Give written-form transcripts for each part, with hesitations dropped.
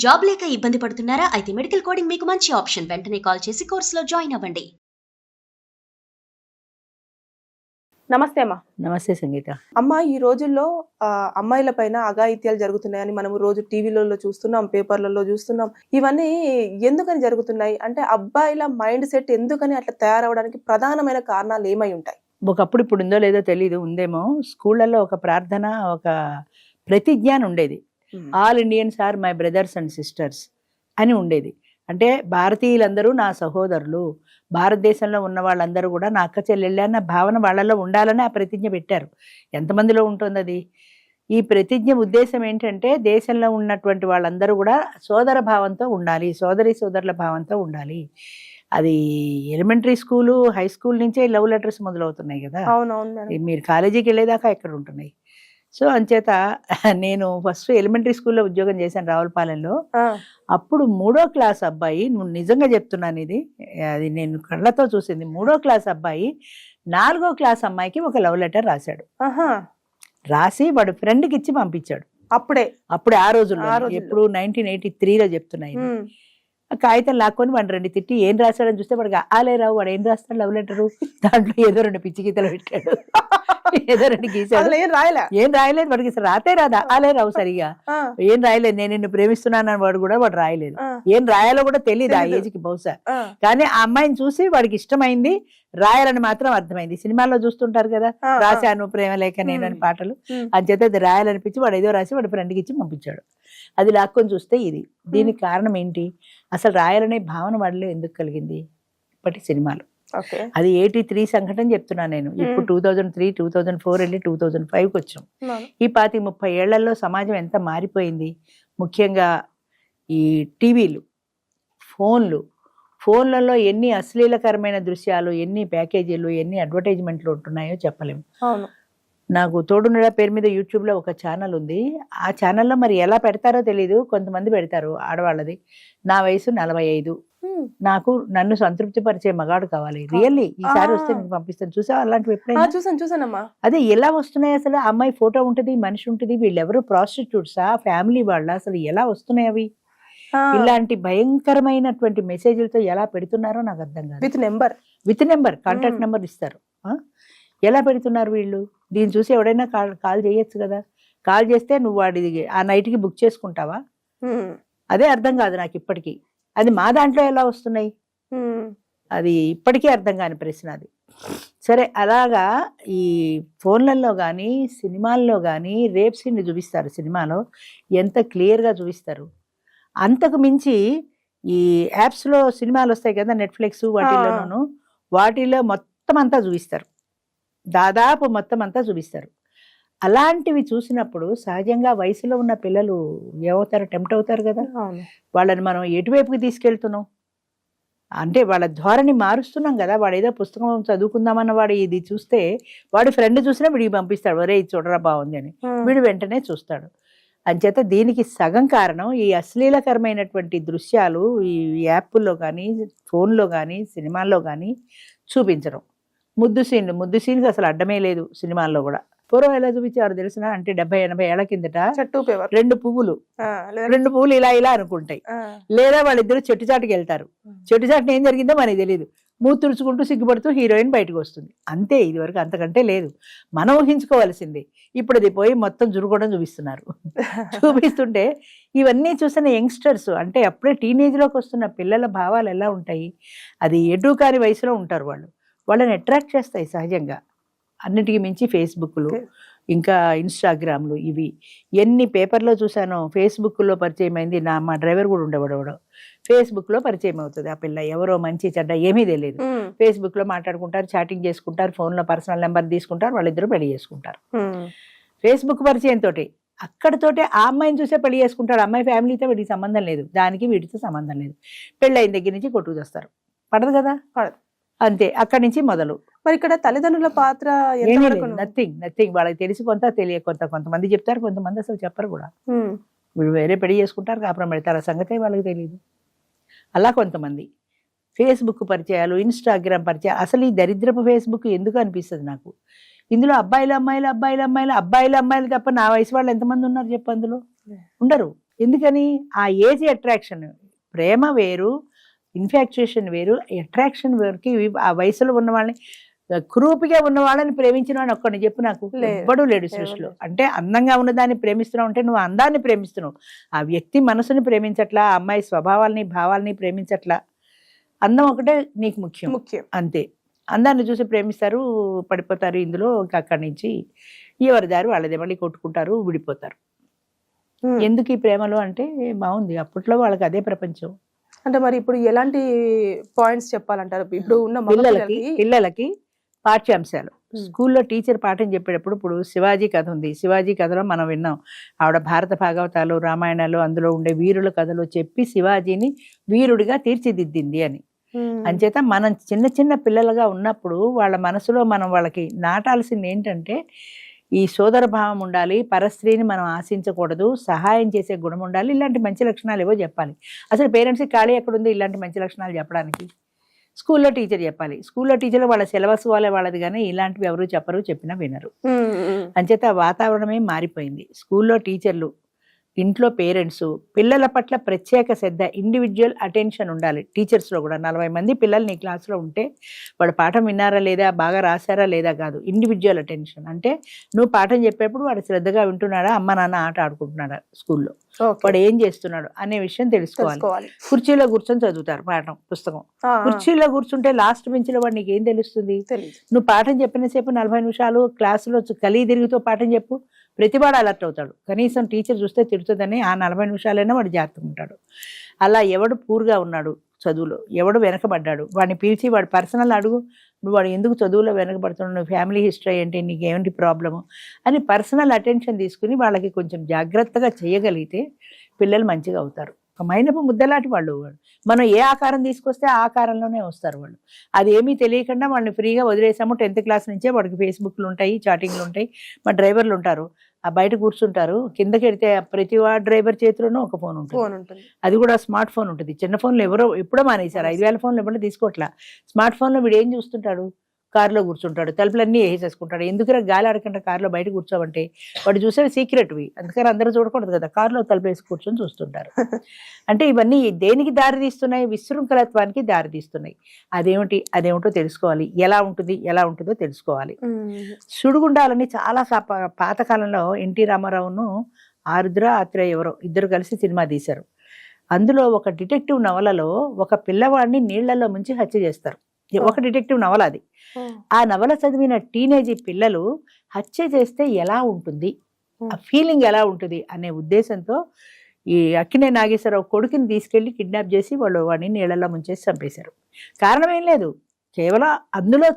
Job లేక ఇబ్బంది పడుతున్నారా? అయితే మెడికల్ కోడింగ్ మీకు మంచి ఆప్షన్. వెంటనే కాల్ చేసి కోర్సులో జాయిన్ అవ్వండి. నమస్తే అమ్మా. నమస్తే సంగీత. అమ్మ, ఈ రోజుల్లో అమ్మాయిల పైన అఘాయిత్యాలు జరుగుతున్నాయని మనము రోజు టీవీలలో చూస్తున్నాం, పేపర్లలో చూస్తున్నాం. ఇవన్నీ ఎందుకని జరుగుతున్నాయి అంటే అబ్బాయిల మైండ్ సెట్ ఎందుకని అట్లా తయారవడానికి ప్రధానమైన కారణాలు ఏమై ఉంటాయి? ఒకప్పుడు ఇప్పుడు ఉందో లేదో తెలీదు, ఉందేమో. స్కూళ్ళల్లో ఒక ప్రార్థన, ఒక ప్రతిజ్ఞ అని ఉండేది. All Indians are my brothers and sisters అని ఉండేది. అంటే భారతీయులందరూ నా సహోదరులు, భారతదేశంలో ఉన్న వాళ్ళందరూ కూడా నా అక్క చెల్లెళ్ళే అన్న భావన వాళ్ళలో ఉండాలని ఆ ప్రతిజ్ఞ పెట్టారు. ఎంతమందిలో ఉంటుంది అది? ఈ ప్రతిజ్ఞ ఉద్దేశం ఏంటంటే దేశంలో ఉన్నటువంటి వాళ్ళందరూ కూడా సోదర భావంతో ఉండాలి, సోదరుల భావంతో ఉండాలి. అది ఎలిమెంటరీ స్కూలు, హై స్కూల్ నుంచే లవ్ లెటర్స్ మొదలవుతున్నాయి కదా. అవునవును. మీరు కాలేజీకి వెళ్ళేదాకా ఎక్కడ ఉంటున్నాయి. సో అంచేత నేను ఫస్ట్ ఎలిమెంటరీ స్కూల్లో ఉద్యోగం చేశాను రావులపాలెంలో. అప్పుడు 3వ క్లాస్ అబ్బాయి, నువ్వు నిజంగా చెప్తున్నాను ఇది, అది నేను కళ్ళతో చూసింది. 3వ క్లాస్ అబ్బాయి 4వ క్లాస్ అమ్మాయికి ఒక లవ్ లెటర్ రాశాడు. రాసి వాడు ఫ్రెండ్కి ఇచ్చి పంపించాడు. అప్పుడే ఆ రోజుల్లో, ఎప్పుడు 1983లో చెప్తున్నాయి. కాగితం లాక్కొని వాడిని 2 తిట్టి ఏం రాశాడని చూస్తే వాడికి ఆలే రావు. వాడు ఏం రాస్తాడు లవ్ లెటరు? దాంట్లో ఏదో 2 పిచ్చి గీతలు పెట్టాడు, ఏదో 2 గీసాడు. ఏం రాయలేదు వాడికి, రాతే రాదా ఆలే రావు సరిగా. ఏం రాయలేదు, నేను నిన్ను ప్రేమిస్తున్నాను వాడు రాయలేదు. ఏం రాయాలో కూడా తెలియదు ఆ ఏజ్కి బహుశా. కానీ ఆ అమ్మాయిని చూసి వాడికి ఇష్టమైంది, రాయాలని మాత్రం అర్థమైంది. సినిమాల్లో చూస్తుంటారు కదా, రాశాను ప్రేమ లేఖ నేనని పాటలు, అంచేత అది రాయాలనిపించి వాడు ఏదో రాసి వాడి ఫ్రెండ్కి ఇచ్చి పంపించాడు. అది లాక్కొని చూస్తే ఇది. దీనికి కారణం ఏంటి? అసలు రాయాలనే భావన వాడిలో ఎందుకు కలిగింది? ఇప్పటి సినిమాలు. అది 83 సంఘటన చెప్తున్నాను నేను. ఇప్పుడు 2003, 2004 వెళ్ళి 2005కి వచ్చాం. ఈ 25-30 ఏళ్లలో సమాజం ఎంత మారిపోయింది. ముఖ్యంగా ఈ టీవీలు, ఫోన్లలో ఎన్ని అశ్లీలకరమైన దృశ్యాలు, ఎన్ని ప్యాకేజీలు, ఎన్ని అడ్వర్టైజ్మెంట్లు ఉంటున్నాయో చెప్పలేము. నాకు తోడునడా పేరు మీద యూట్యూబ్లో ఒక ఛానల్ ఉంది. ఆ ఛానల్లో మరి ఎలా పెడతారో తెలీదు, కొంతమంది పెడతారు ఆడవాళ్ళది. నా వయసు 45, నన్ను సంతృప్తి పరిచే మగాడు కావాలి. రియల్లీ ఈసారి వస్తే నేను పంపిస్తాను. చూసావా అలాంటివి ఎప్పుడైనా? చూసానమ్మా. అదే ఎలా వస్తున్నాయి అసలు? అమ్మాయి ఫోటో ఉంటుంది, మనిషి ఉంటుంది, వీళ్ళెవరు ప్రాస్టిట్యూట్సా, ఫ్యామిలీ వాళ్ళ, అసలు ఎలా వస్తున్నాయి అవి? ఇలాంటి భయంకరమైనటువంటి మెసేజ్లతో ఎలా పెడుతున్నారో నాకు అర్థం కాదు. విత్ నెంబర్ కాంటాక్ట్ నెంబర్ ఇస్తారు. ఎలా పెడుతున్నారు వీళ్ళు? దీన్ని చూసి ఎవడైనా కాల్ చేయొచ్చు కదా. కాల్ చేస్తే నువ్వు వాడి ఆ నైట్కి బుక్ చేసుకుంటావా? అదే అర్థం కాదు నాకు ఇప్పటికీ. అది మా దాంట్లో ఎలా వస్తున్నాయి, అది ఇప్పటికీ అర్థం కాని ప్రశ్న అది. సరే, అలాగా ఈ ఫోన్లలో కానీ సినిమాల్లో కానీ రేప్ సీన్ చూపిస్తారు. సినిమాలో ఎంత క్లియర్గా చూపిస్తారు. అంతకు మించి ఈ యాప్స్లో సినిమాలు వస్తాయి కదా, నెట్ఫ్లిక్స్ వాటిలో మొత్తం అంతా చూపిస్తారు. దాదాపు మొత్తం అంతా చూపిస్తారు. అలాంటివి చూసినప్పుడు సహజంగా వయసులో ఉన్న పిల్లలు ఏమవుతారు? టెంప్ట్ అవుతారు కదా. వాళ్ళని మనం ఎటువైపుకి తీసుకెళ్తున్నాం అంటే వాళ్ళ ధోరణి మారుస్తున్నాం కదా. వాడు ఏదో పుస్తకం చదువుకుందామన్న వాడు ఇది చూస్తే వాడు ఫ్రెండ్ చూసినా వీడికి పంపిస్తాడు, ఒరే ఇది చూడరా బాగుంది అని. వీడు వెంటనే చూస్తాడు. అంచేత దీనికి సగం కారణం ఈ అశ్లీలకరమైనటువంటి దృశ్యాలు ఈ యాప్ల్లో కానీ, ఫోన్లో కానీ, సినిమాల్లో కానీ చూపించడం. ముద్దు సీన్కి అసలు అడ్డమే లేదు సినిమాల్లో కూడా. పూర్వం ఎలా చూపించారు తెలిసిన అంటే 70-80 ఏళ్ల కిందట 2 పువ్వులు ఇలా ఇలా అనుకుంటాయి. లేదా వాళ్ళిద్దరు చెట్టుచాటుకి వెళ్తారు. చెట్టుచాటుని ఏం జరిగిందో మనకి తెలియదు. మూతి తుడుచుకుంటూ సిగ్గుపడుతూ హీరోయిన్ బయటకు వస్తుంది. అంతే, ఇది వరకు అంతకంటే లేదు. మనం ఊహించుకోవాల్సింది. ఇప్పుడు అది పోయి మొత్తం జురుకోవడం చూపిస్తున్నారు. చూపిస్తుంటే ఇవన్నీ చూసిన యంగ్స్టర్స్ అంటే అప్పుడే టీనేజ్లోకి వస్తున్న పిల్లల భావాలు ఎలా ఉంటాయి? అది ఎటు కాని వయసులో ఉంటారు వాళ్ళు. వాళ్ళని అట్రాక్ట్ చేస్తాయి సహజంగా. అన్నిటికీ మించి ఫేస్బుక్లు, ఇంకా ఇన్స్టాగ్రామ్లు, ఇవి ఎన్ని పేపర్లో చూసానో. ఫేస్బుక్లో పరిచయం అయింది. మా డ్రైవర్ కూడా ఉండేవాడు. ఫేస్బుక్లో పరిచయం అవుతుంది ఆ పిల్ల. ఎవరో మంచి చెడ్డ ఏమీ తెలియదు. ఫేస్బుక్లో మాట్లాడుకుంటారు, చాటింగ్ చేసుకుంటారు, ఫోన్లో పర్సనల్ నెంబర్ తీసుకుంటారు, వాళ్ళిద్దరూ పెళ్లి చేసుకుంటారు. ఫేస్బుక్ పరిచయంతో అక్కడితోటే ఆ అమ్మాయిని చూసే పెళ్లి చేసుకుంటాడు. అమ్మాయి ఫ్యామిలీతో వీటికి సంబంధం లేదు, దానికి వీటితో సంబంధం లేదు. పెళ్ళైన దగ్గర నుంచి కొట్టుకు చేస్తారు. పడదు కదా, పడదు. అంతే, అక్కడి నుంచి మొదలు. మరి ఇక్కడ తల్లిదండ్రుల పాత్ర నథింగ్. వాళ్ళకి తెలిసి కొంత తెలియ కొంతమంది చెప్తారు, కొంతమంది అసలు చెప్పరు కూడా. వీళ్ళు వేరే పెళ్లి చేసుకుంటారు, కాపురం పెడతారు, ఆ సంగతే వాళ్ళకి తెలియదు. అలా కొంతమంది ఫేస్బుక్ పరిచయాలు, ఇన్స్టాగ్రామ్ పరిచయాలు. అసలు ఈ దరిద్రపు ఫేస్బుక్ ఎందుకు అనిపిస్తుంది నాకు. ఇందులో అబ్బాయిలు అమ్మాయిలు తప్ప నా వయసు వాళ్ళు ఎంతమంది ఉన్నారు చెప్పు? అందులో ఉండరు. ఎందుకని ఆ ఏజ్ అట్రాక్షన్, ప్రేమ వేరు, ఇన్ఫాక్చుయేషన్ వేరు, అట్రాక్షన్ వేరుకి ఆ వయసులో ఉన్న వాళ్ళని క్రూపిగా ఉన్న వాళ్ళని ప్రేమించిన వాడిని ఒక్కడిని చెప్పు నాకు. లేదు. ఎవ్వడూ లేడు సృష్టిలో. అంటే అందంగా ఉన్నదాన్ని ప్రేమిస్తున్నావు అంటే నువ్వు అందాన్ని ప్రేమిస్తున్నావు, ఆ వ్యక్తి మనసుని ప్రేమించట్లా, ఆ అమ్మాయి స్వభావాల్ని భావాల్ని ప్రేమించట్లా. అందం ఒకటే నీకు ముఖ్యం ముఖ్యం. అంతే. అందాన్ని చూసి ప్రేమిస్తారు, పడిపోతారు ఇందులో. ఇంకా అక్కడి నుంచి ఎవరి దారి వాళ్ళదే, మళ్ళీ కొట్టుకుంటారు, విడిపోతారు. ఎందుకు ఈ ప్రేమలు అంటే బాగుంది, అప్పట్లో వాళ్ళకి అదే ప్రపంచం. అంటే మరి ఇప్పుడు ఎలాంటి పాయింట్స్ చెప్పాలంటారు ఇప్పుడు ఉన్న మగ పిల్లలకి పాఠ్యాంశాలు స్కూల్లో టీచర్ పాఠం చెప్పేటప్పుడు, ఇప్పుడు శివాజీ కథ ఉంది, శివాజీ కథలో మనం విన్నాం, ఆవిడ భారత భాగవతాలు రామాయణాలు అందులో ఉండే వీరుల కథలు చెప్పి శివాజీని వీరుడిగా తీర్చిదిద్దింది అని. అంచేత మనం చిన్న చిన్న పిల్లలుగా ఉన్నప్పుడు వాళ్ళ మనసులో మనం వాళ్ళకి నాటాల్సింది ఏంటంటే ఈ సోదర భావం ఉండాలి, పరస్త్రీని మనం ఆశించకూడదు, సహాయం చేసే గుణం ఉండాలి, ఇలాంటి మంచి లక్షణాలు ఏవో చెప్పాలి. అసలు పేరెంట్స్కి ఖాళీ ఎక్కడుంది ఇలాంటి మంచి లక్షణాలు చెప్పడానికి? స్కూల్లో టీచర్ చెప్పాలి. స్కూల్లో టీచర్లు వాళ్ళ సిలబస్ వాళ్ళది, కానీ ఇలాంటివి ఎవరు చెప్పరు, చెప్పినా వినరు. అంచేత వాతావరణమే మారిపోయింది. స్కూల్లో టీచర్లు, ఇంట్లో పేరెంట్స్, పిల్లల పట్ల ప్రత్యేక శ్రద్ధ, ఇండివిజువల్ అటెన్షన్ ఉండాలి. టీచర్స్లో కూడా 40 మంది పిల్లలు నీ క్లాస్లో ఉంటే వాడు పాఠం విన్నారా లేదా, బాగా రాశారా లేదా కాదు, ఇండివిజువల్ అటెన్షన్. అంటే నువ్వు పాఠం చెప్పేప్పుడు వాడు శ్రద్ధగా వింటున్నాడా, అమ్మ నాన్న ఆట ఆడుకుంటున్నాడా స్కూల్లో, వాడు ఏం చేస్తున్నాడు అనే విషయం తెలుసుకోవాలి. కుర్చీలో కూర్చొని చదువుతారు పాఠం పుస్తకం. కుర్చీలో కూర్చుంటే లాస్ట్ బెంచ్లో వాడు నీకేం తెలుస్తుంది? నువ్వు పాఠం చెప్పినసేపు 40 నిమిషాలు క్లాసులో కలిగి తిరుగుతూ పాఠం చెప్పు, ప్రతివాడు అలర్ట్ అవుతాడు. కనీసం టీచర్ చూస్తే తిడుతుందని ఆ 40 నిమిషాలైనా వాడు జాగ్రత్తగా ఉంటాడు. అలా ఎవడు పూర్గా ఉన్నాడు చదువులో, ఎవడు వెనకబడ్డాడు వాడిని పిలిచి వాడు పర్సనల్ అడుగు, నువ్వు వాడు ఎందుకు చదువులో వెనకబడుతున్నావు, నువ్వు ఫ్యామిలీ హిస్టరీ ఏంటి, నీకు ఏమిటి ప్రాబ్లము అని పర్సనల్ అటెన్షన్ తీసుకుని వాళ్ళకి కొంచెం జాగ్రత్తగా చేయగలిగితే పిల్లలు మంచిగా అవుతారు. ఒక మైనపు ముద్దలాంటి వాళ్ళు. మనం ఏ ఆకారం తీసుకొస్తే ఆ ఆకారంలోనే వస్తారు వాళ్ళు. అది ఏమీ తెలియకుండా వాళ్ళని ఫ్రీగా వదిలేసాము. 10th క్లాస్ నుంచే వాడికి ఫేస్బుక్లు ఉంటాయి, చాటింగ్లు ఉంటాయి, మా డ్రైవర్లు ఉంటారు, ఆ బయట కూర్చుంటారు, కిందకి వెడితే ప్రతి డ్రైవర్ చేతిలోనూ ఒక ఫోన్ ఉంటుంది. అది కూడా స్మార్ట్ ఫోన్ ఉంటుంది. చిన్న ఫోన్లు ఎవరో ఎప్పుడో మానేశారు, 5000 ఫోన్లు ఎవరో తీసుకోవట్లా. స్మార్ట్ ఫోన్లో వీడు ఏం చూస్తుంటాడు, కారులో కూర్చుంటాడు, తలుపులన్నీ వేసేసుకుంటాడు. ఎందుకురా గాలి ఆడకుండా కారులో బయట కూర్చోవంటే వాడు చూసేవి సీక్రెట్వి, అందుకని అందరూ చూడకూడదు కదా, కారులో తలుపు వేసి కూర్చొని చూస్తుంటారు. అంటే ఇవన్నీ దేనికి దారి తీస్తున్నాయి? విశృంఖలత్వానికి దారి తీస్తున్నాయి. అదేమిటో తెలుసుకోవాలి, ఎలా ఉంటుందో తెలుసుకోవాలి. సుడిగుండాలని చాలా పాతకాలంలో ఎన్టీ రామారావును ఆరుద్ర ఆత్రేయ ఎవరో ఇద్దరు కలిసి సినిమా తీశారు. అందులో ఒక డిటెక్టివ్ నవలలో ఒక పిల్లవాడిని నీళ్లలో ముంచి హత్య చేస్తారు. ఒక డిటెక్టివ్ నవల అది. ఆ నవల చదివిన టీనేజీ పిల్లలు హత్య చేస్తే ఎలా ఉంటుంది, ఆ ఫీలింగ్ ఎలా ఉంటుంది అనే ఉద్దేశంతో ఈ అక్కినే నాగేశ్వరరావు కొడుకుని తీసుకెళ్లి కిడ్నాప్ చేసి వాడిని నీళ్ళల్లో ముంచేసి చంపేశారు. కారణం ఏం లేదు, కేవలం అందులో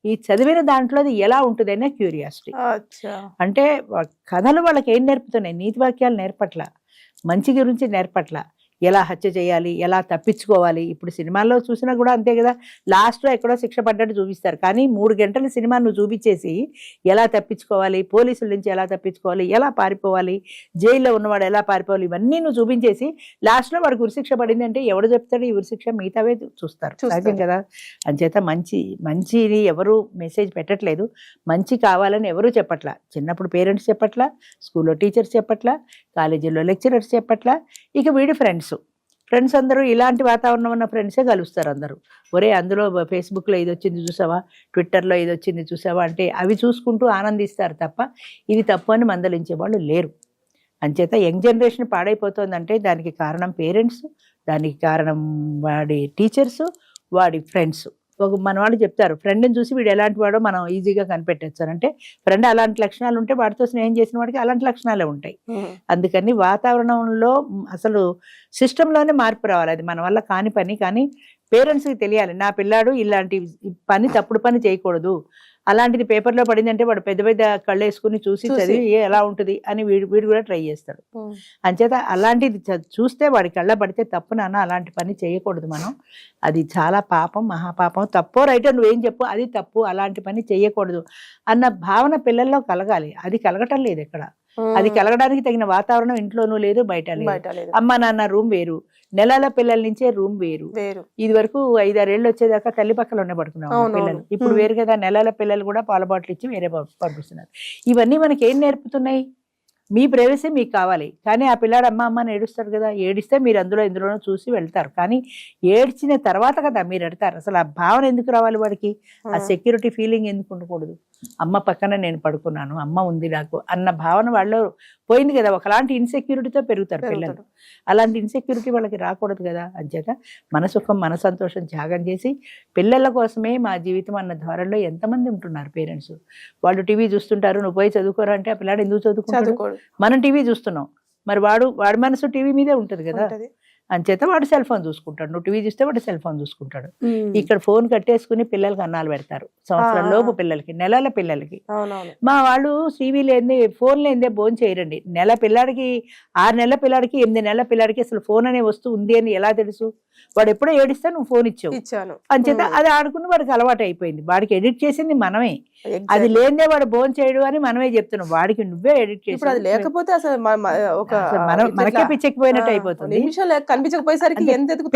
ఈ చదివిన దాంట్లో ఎలా ఉంటుంది అనే క్యూరియాసిటీ. అంటే కథలు వాళ్ళకి ఏం నేర్పుతున్నాయి? నీతి వాక్యాలు నేర్పట్ల, మంచి గురించి నేర్పట్ల, ఎలా హత్య చేయాలి, ఎలా తప్పించుకోవాలి. ఇప్పుడు సినిమాల్లో చూసినా కూడా అంతే కదా, లాస్ట్లో ఎక్కడో శిక్ష పడ్డట్టు చూపిస్తారు, కానీ 3 గంటల సినిమా నువ్వు చూపించేసి ఎలా తప్పించుకోవాలి, పోలీసుల నుంచి ఎలా తప్పించుకోవాలి, ఎలా పారిపోవాలి, జైల్లో ఉన్నవాడు ఎలా పారిపోవాలి, ఇవన్నీ నువ్వు చూపించేసి లాస్ట్లో వాడికి ఉరిశిక్ష పడింది అంటే ఎవడు చెప్తాడు ఈ ఉరిశిక్ష? మిగతావే చూస్తారు సహజం కదా. అంచేత మంచిని ఎవరు మెసేజ్ పెట్టట్లేదు, మంచి కావాలని ఎవరు చెప్పట్లా. చిన్నప్పుడు పేరెంట్స్ చెప్పట్లా, స్కూల్లో టీచర్స్ చెప్పట్లా, కాలేజీలో లెక్చరర్స్ చెప్పట్లా, ఇక వీడి ఫ్రెండ్స్ అందరూ ఇలాంటి వాతావరణం ఉన్న ఫ్రెండ్సే కలుస్తారు అందరూ. ఒరే అందులో ఫేస్బుక్లో ఇది వచ్చింది చూసావా, ట్విట్టర్లో ఇది వచ్చింది చూసావా అంటే అవి చూసుకుంటూ ఆనందిస్తారు తప్ప ఇది తప్పు అని మందలించే వాళ్ళు లేరు. అంచేత యంగ్ జనరేషన్ పాడైపోతుందంటే దానికి కారణం పేరెంట్స్, దానికి కారణం వాడి టీచర్స్, వాడి ఫ్రెండ్స్. మన వాళ్ళు చెప్తారు ఫ్రెండ్ని చూసి వీడు ఎలాంటి వాడో మనం ఈజీగా కనిపెట్టచ్చు అంటే, ఫ్రెండ్ అలాంటి లక్షణాలు ఉంటే వాడితో స్నేహం చేసిన వాడికి అలాంటి లక్షణాలే ఉంటాయి. అందుకని వాతావరణంలో అసలు సిస్టంలోనే మార్పు రావాలి. అది మన వల్ల కాని పని, కానీ పేరెంట్స్కి తెలియాలి నా పిల్లాడు ఇలాంటి తప్పుడు పని చేయకూడదు, అలాంటిది పేపర్లో పడిందంటే వాడు పెద్ద పెద్ద కళ్ళు వేసుకుని చూసి చదివి ఎలా ఉంటుంది అని వీడు కూడా ట్రై చేస్తాడు. అంచేత అలాంటిది చూస్తే వాడి కళ్ళ పడితే తప్పు నాన్న, అలాంటి పని చేయకూడదు మనం, అది చాలా పాపం, మహాపాపం, తప్పో రైటో నువ్వేం చెప్పు, అది తప్పు, అలాంటి పని చేయకూడదు అన్న భావన పిల్లల్లో కలగాలి. అది కలగటం లేదు ఎక్కడ. అది కలగడానికి తగిన వాతావరణం ఇంట్లోనూ లేదు, బయట లేదు. అమ్మ నాన్న రూమ్ వేరు, నెలల పిల్లల నుంచే రూమ్ వేరు. ఇది వరకు 5-6 ఏళ్ళు వచ్చేదాకా తల్లి పక్కలోనే పడుకున్నాం పిల్లలు, ఇప్పుడు వేరు కదా, నెలల పిల్లలు కూడా పాల బాటిల్ ఇచ్చి వేరే పంపిస్తున్నారు. ఇవన్నీ మనకి ఏం నేర్పుతున్నాయి? మీ ప్రైవసీ మీకు కావాలి. కానీ ఆ పిల్లాడు అమ్మ అమ్మ అని ఏడుస్తాడు కదా, ఏడిస్తే మీరు ఇందులోనో చూసి వెళ్తారు. కానీ ఏడ్చిన తర్వాత కదా మీరు ఎడతారు. అసలు ఆ భావన ఎందుకు రావాలి వాడికి? ఆ సెక్యూరిటీ ఫీలింగ్ ఎందుకు ఉండకూడదు? అమ్మ పక్కన నేను పడుకున్నాను, అమ్మ ఉంది నాకు అన్న భావన వాళ్ళు పోయింది కదా. ఒకలాంటి ఇన్సెక్యూరిటీతో పెరుగుతారు పిల్లలు. అలాంటి ఇన్సెక్యూరిటీ వాళ్ళకి రాకూడదు కదా. అంచేత మన సుఖం మన సంతోషం త్యాగం చేసి పిల్లల కోసమే మా జీవితం అన్న ధోరణిలో ఎంతమంది ఉంటున్నారు పేరెంట్స్. వాళ్ళు టీవీ చూస్తుంటారు, నువ్వు పోయి చదువుకోరా అంటే ఆ పిల్లాడు ఎందుకు చదువుకుంటాడు? మనం టీవీ చూస్తున్నాం, మరి వాడి మనసు టీవీ మీదే ఉంటుంది కదా. అంచేత వాడు సెల్ ఫోన్ చూసుకుంటాడు, నువ్వు టీవీ చూస్తే వాడు సెల్ ఫోన్ చూసుకుంటాడు. ఇక్కడ ఫోన్ కట్టేసుకుని పిల్లలకి అన్నాలు పెడతారు. సంవత్సరం లోపు పిల్లలకి, నెలల పిల్లలకి. మా వాళ్ళు టీవీ లేదే ఫోన్ లేదే భోజనం చేయరండి. నెల పిల్లాడికి 6 నెలల పిల్లాడికి 8 నెలల పిల్లాడికి అసలు ఫోన్ అనే వస్తువు ఉంది అని ఎలా తెలుసు? వాడు ఎప్పుడో ఏడిస్తే నువ్వు ఫోన్ ఇచ్చావు. అంచేత అది ఆడుకుని వాడికి అలవాటు అయిపోయింది. వాడికి ఎడిట్ చేసింది మనమే. అది లేదే వాడు భోజనం చేయడు అని మనమే చెప్తున్నాం. వాడికి నువ్వే ఎడిట్ చేసి లేకపోతే అసలు మనకే పిచ్చెక్కిపోయినట్టు అయిపోతుంది. కనిపించకపోయేసరికి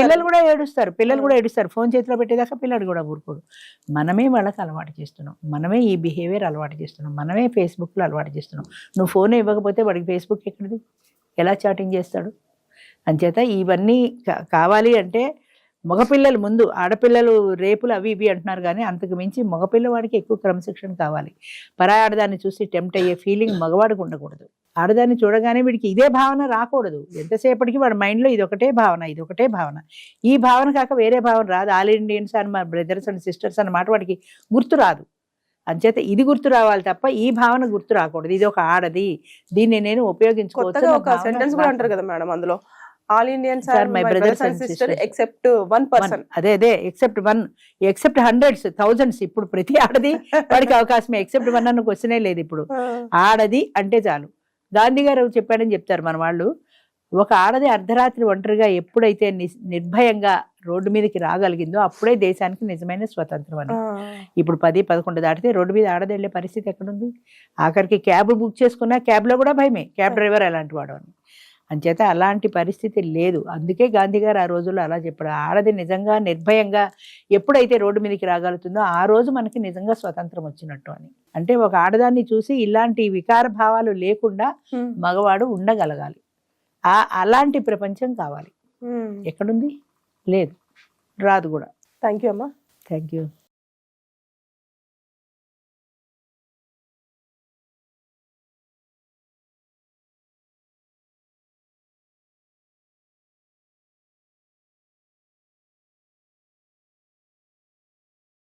పిల్లలు కూడా ఏడుస్తారు. ఫోన్ చేతిలో పెట్టేదాకా పిల్లడు కూడా ఊరుకోడు. మనమే వాళ్ళకి అలవాటు చేస్తున్నాం, మనమే ఈ బిహేవియర్ అలవాటు చేస్తున్నాం, మనమే ఫేస్బుక్లో అలవాటు చేస్తున్నాం. నువ్వు ఫోన్ ఇవ్వకపోతే వాడికి ఫేస్బుక్ ఎక్కడిది? ఎలా చాటింగ్ చేస్తాడు? అంచేత ఇవన్నీ కావాలి అంటే మగపిల్లలు ముందు, ఆడపిల్లలు రేపులు అవి ఇవి అంటున్నారు కానీ అంతకు మించి మగపిల్లవాడికి ఎక్కువ క్రమశిక్షణ కావాలి. పరాయి ఆడదాన్ని చూసి టెంప్ట్ అయ్యే ఫీలింగ్ మగవాడికి ఉండకూడదు. ఆడదాన్ని చూడగానే వీడికి ఇదే భావన రాకూడదు. ఎంతసేపటికి వాడి మైండ్లో ఇదొకటే భావన. ఈ భావన కాక వేరే భావన రాదు. ఆల్ ఇండియన్స్ అని మా బ్రదర్స్ అండ్ సిస్టర్స్ అన్నమాట వాడికి గుర్తు రాదు. అంచేత ఇది గుర్తు రావాలి తప్ప ఈ భావన గుర్తు రాకూడదు. ఇది ఒక ఆడది, దీన్ని నేను ఉపయోగించుకోవచ్చు. ఒక సెంటెన్స్ కూడా అంటారు కదా మేడం అందులో, all Indians are my brothers and sister except 1 person. అదే ఎక్సెప్ట్ 1, ఎక్సెప్ట్ హండ్రెడ్స్, థౌజండ్స్. ఇప్పుడు ప్రతి ఆడది వాడికి అవకాశమే. ఎక్సెప్ట్ 1 అన్న క్వశ్చనే లేదు ఇప్పుడు. ఆడది అంటే చాలు. గాంధీ గారు చెప్పాడని చెప్తారు మన వాళ్ళు. ఒక ఆడది అర్ధరాత్రి ఒంటరిగా ఎప్పుడైతే నిర్భయంగా రోడ్డు మీదకి రాగలిగిందో అప్పుడే దేశానికి నిజమైన స్వతంత్రం అని. ఇప్పుడు 10, 11 దాటితే రోడ్డు మీద ఆడది వెళ్ళే పరిస్థితి ఎక్కడుంది? ఆఖరికి క్యాబ్ బుక్ చేసుకున్నా క్యాబ్లో కూడా భయమే, క్యాబ్ డ్రైవర్ అలాంటి వాడు అని. అంచేత అలాంటి పరిస్థితి లేదు. అందుకే గాంధీ గారు ఆ రోజుల్లో అలా చెప్పాడు. ఆడది నిజంగా నిర్భయంగా ఎప్పుడైతే రోడ్డు మీదకి రాగలుగుతుందో ఆ రోజు మనకి నిజంగా స్వతంత్రం వచ్చినట్టు అని. అంటే ఒక ఆడదాన్ని చూసి ఇలాంటి వికార భావాలు లేకుండా మగవాడు ఉండగలగాలి. అలాంటి ప్రపంచం కావాలి. ఎక్కడుంది? లేదు, రాదు కూడా. థ్యాంక్ యూ అమ్మా. Thank you.